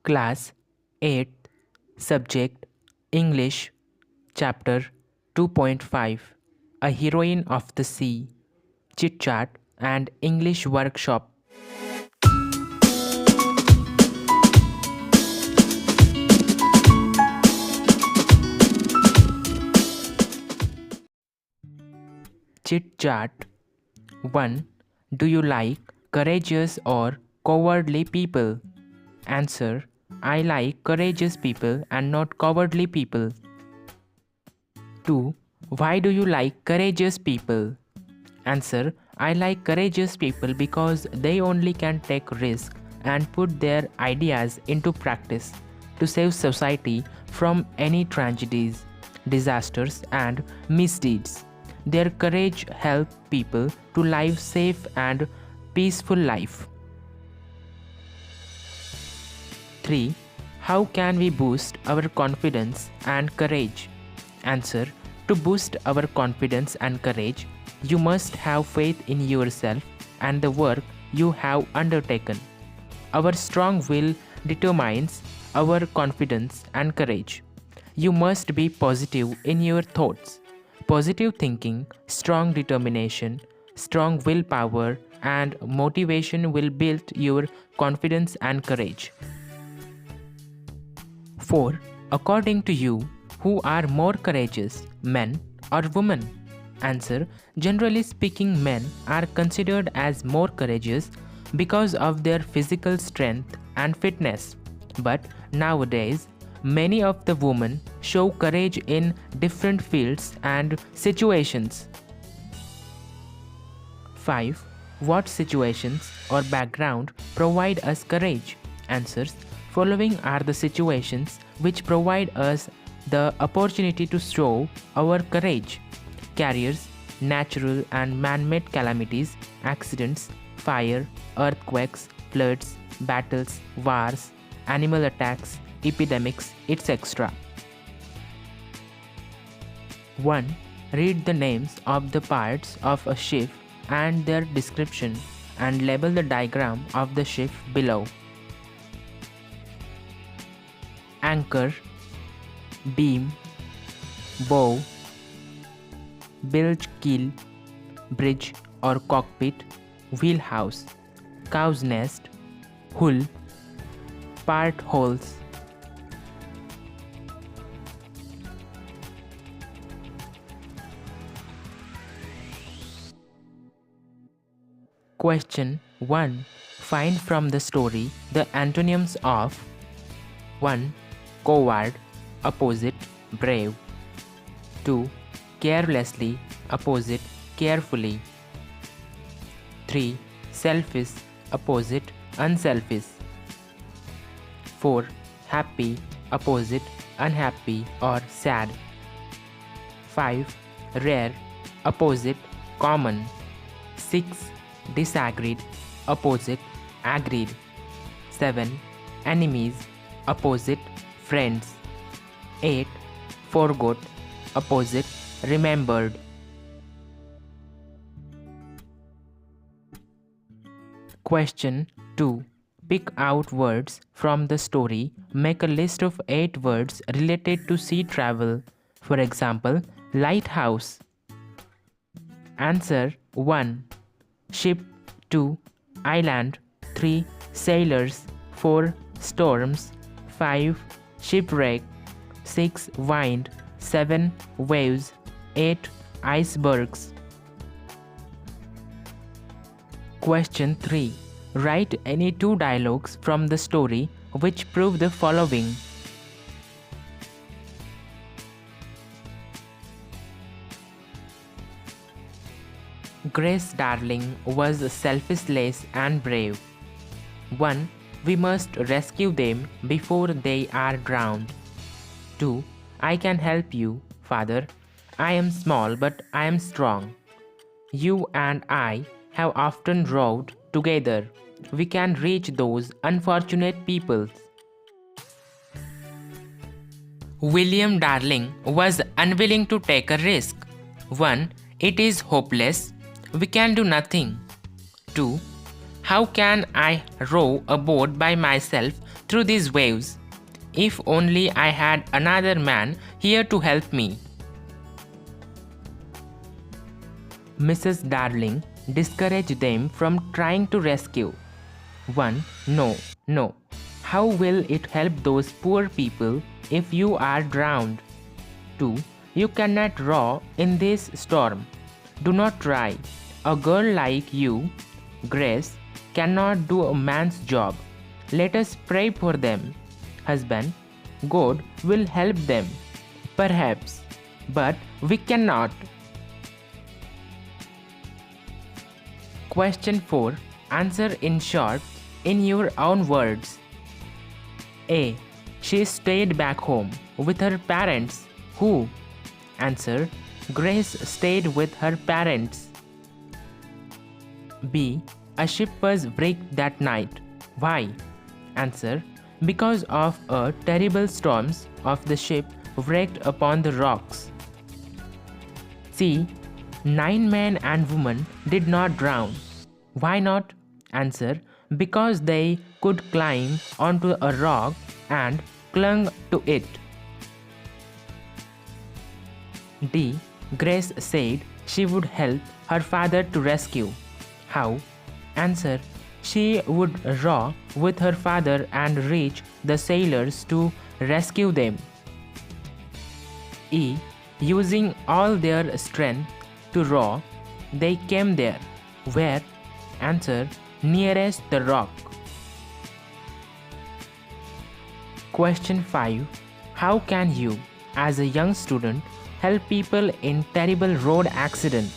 Class 8, Subject English, Chapter 2.5, A Heroine of the Sea, Chit Chat and English Workshop. Chit Chat 1. Do you like courageous or cowardly people? Answer: I like courageous people and not cowardly people. 2. Why do you like courageous people? Answer: I like courageous people because they only can take risk and put their ideas into practice to save society from any tragedies, disasters and misdeeds. Their courage helps people to live safe and peaceful life. 3. How can we boost our confidence and courage? Answer: to boost our confidence and courage, you must have faith in yourself and the work you have undertaken. Our strong will determines our confidence and courage. You must be positive in your thoughts. Positive thinking, strong determination, strong willpower, and motivation will build your confidence and courage. 4. According to you, who are more courageous, men or women? Answer: generally speaking, men are considered as more courageous because of their physical strength and fitness. But nowadays, many of the women show courage in different fields and situations. 5. What situations or background provide us courage? Answers: following are the situations which provide us the opportunity to show our courage: careers, natural and man-made calamities, accidents, fire, earthquakes, floods, battles, wars, animal attacks, epidemics, etc. 1. Read the names of the parts of a ship and their description and label the diagram of the ship below. Anchor, beam, bow, bilge keel, bridge or cockpit, wheelhouse, cow's nest, hull, part holes. Question 1. Find from the story the antonyms of 1. Coward, opposite brave. 2. Carelessly, opposite carefully. 3. Selfish, opposite unselfish. 4. Happy, opposite unhappy or sad. 5. Rare, opposite common. 6. Disagreed, opposite agreed. 7. Enemies, opposite friends. 8. Forgot, opposite remembered. Question 2. Pick out words from the story. Make a list of 8 words related to sea travel. For example, lighthouse. Answer: 1. Ship. 2. Island. 3. Sailors. 4. Storms. 5. Shipwreck. 6. Wind. 7. Waves. 8. Icebergs. Question 3. Write any 2 dialogues from the story which prove the following. Grace Darling was selfless and brave. 1. We must rescue them before they are drowned. 2. I can help you, Father. I am small but I am strong. You and I have often rowed together. We can reach those unfortunate people. William Darling was unwilling to take a risk. 1. It is hopeless. We can do nothing. 2. How can I row a boat by myself through these waves. If only I had another man here to help me. Mrs. Darling discouraged them from trying to rescue. 1. No, no. How will it help those poor people if you are drowned? 2. You cannot row in this storm. Do not try. A girl like you, Grace, cannot do a man's job. Let us pray for them. Husband, God will help them. Perhaps, but we cannot. Question 4. Answer in short, in your own words. A. She stayed back home with her parents. Who? Answer. Grace stayed with her parents. B. A ship was wrecked that night. Why? Answer. Because of a terrible storms of the ship wrecked upon the rocks. C. 9 men and women did not drown. Why not? Answer. Because they could climb onto a rock and clung to it. D. Grace said she would help her father to rescue. How? Answer. She would row with her father and reach the sailors to rescue them. E. Using all their strength to row, they came there. Where? Answer. Nearest the rock. Question 5. How can you, as a young student, help people in terrible road accident?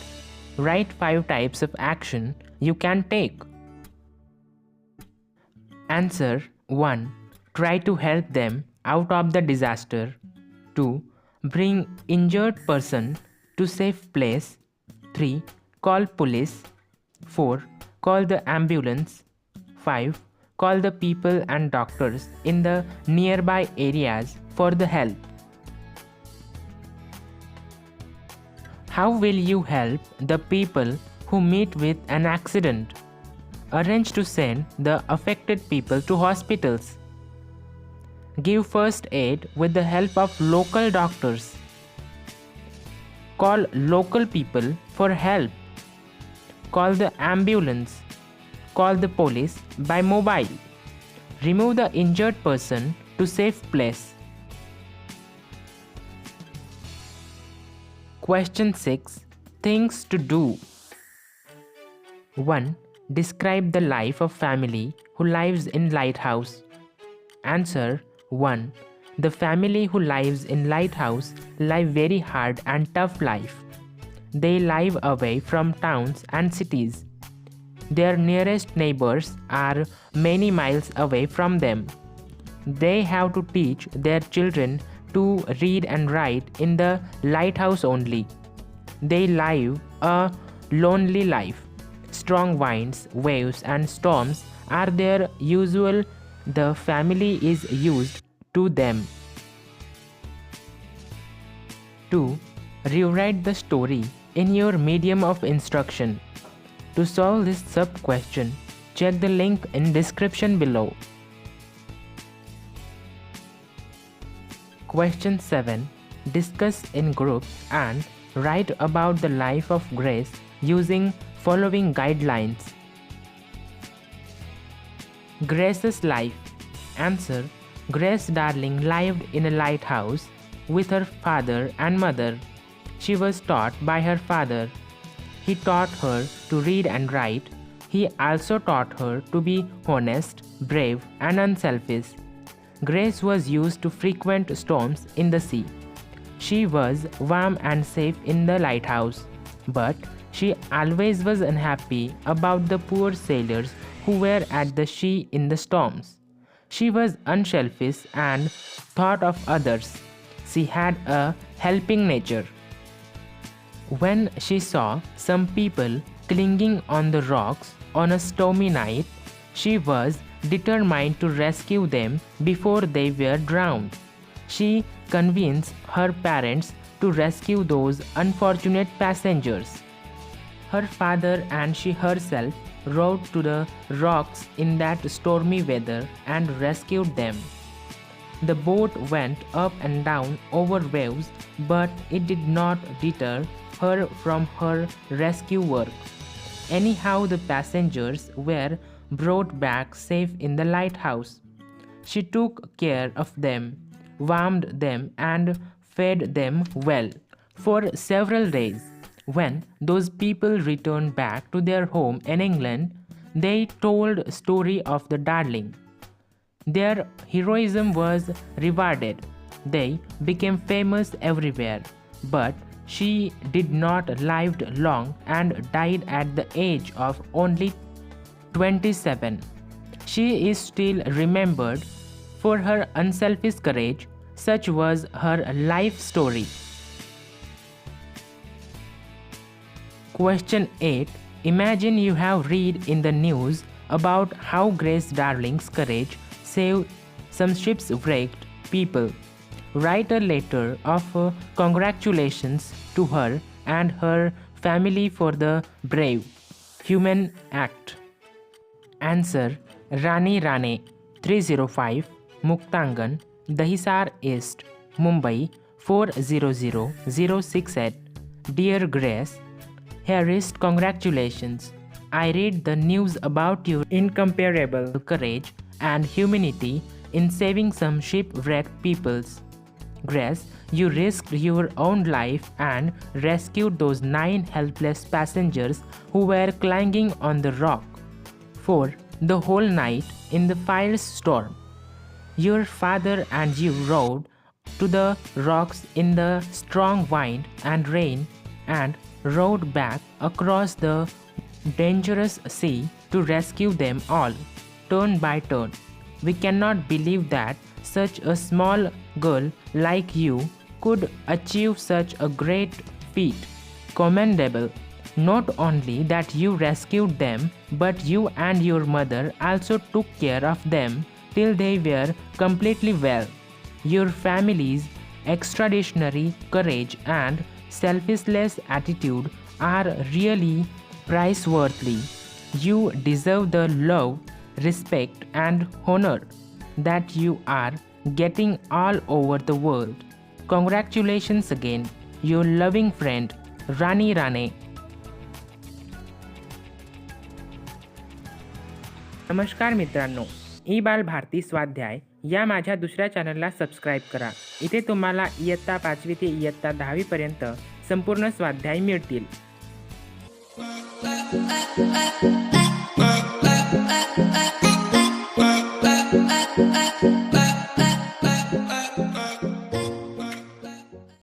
Write 5 types of action you can take. Answer. 1. Try to help them out of the disaster. 2. Bring injured person to safe place. 3. Call police. 4. Call the ambulance. 5. Call the people and doctors in the nearby areas for the help. How will you help the people who meet with an accident? Arrange to send the affected people to hospitals. Give first aid with the help of local doctors. Call local people for help. Call the ambulance. Call the police by mobile. Remove the injured person to safe place. Question 6. Things to do. 1. Describe the life of family who lives in lighthouse. Answer. 1. The family who lives in lighthouse live very hard and tough life. They live away from towns and cities. Their nearest neighbors are many miles away from them. They have to teach their children to read and write in the lighthouse only. They live a lonely life. Strong winds, waves, and storms are their usual. The family is used to them. 2. Rewrite the story in your medium of instruction. To solve this sub-question, check the link in description below. Question 7. Discuss in groups and write about the life of Grace using following guidelines. Grace's life. Answer. Grace Darling lived in a lighthouse with her father and mother. She was taught by her father. He taught her to read and write. He also taught her to be honest, brave, and unselfish. Grace was used to frequent storms in the sea. She was warm and safe in the lighthouse, but she always was unhappy about the poor sailors who were at the sea in the storms. She was unselfish and thought of others. She had a helping nature. When she saw some people clinging on the rocks on a stormy night, she was determined to rescue them before they were drowned. She convinced her parents to rescue those unfortunate passengers. Her father and she herself rowed to the rocks in that stormy weather and rescued them. The boat went up and down over waves, but it did not deter her from her rescue work. Anyhow, the passengers were brought back safe in the lighthouse. She took care of them, warmed them, and fed them well for several days. When those people returned back to their home in England, they told story of the darling. Their heroism was rewarded. They became famous everywhere. But she did not live long and died at the age of only 27. She is still remembered for her unselfish courage. Such was her life story. Question 8. Imagine you have read in the news about how Grace Darling's courage saved some shipwrecked people. Write a letter of congratulations to her and her family for the brave, human act. Answer. Rani Rane, 305, Muktangan, Dahisar East, Mumbai 400068. Dear Grace, Harris, congratulations. I read the news about your incomparable courage and humanity in saving some shipwrecked peoples. Grace, you risked your own life and rescued those 9 helpless passengers who were clinging on the rock for the whole night in the firestorm. Your father and you rowed to the rocks in the strong wind and rain and rowed back across the dangerous sea to rescue them all, turn by turn. We cannot believe that such a small girl like you could achieve such a great feat. Commendable. Not only that you rescued them, but you and your mother also took care of them till they were completely well. Your family's extraordinary courage and selfless attitude are really praiseworthy. You deserve the love, respect, and honor that you are getting all over the world. Congratulations again, your loving friend, Rani Rane. नमस्कार मित्रांनो, Ebalbharti स्वाध्याय या माझ्या दुसऱ्या चॅनलला subscribe करा. इथे तुम्हाला इयत्ता 5वी ते इयत्ता 10वी पर्यंत संपूर्ण स्वाध्याय मिळतील. Bye.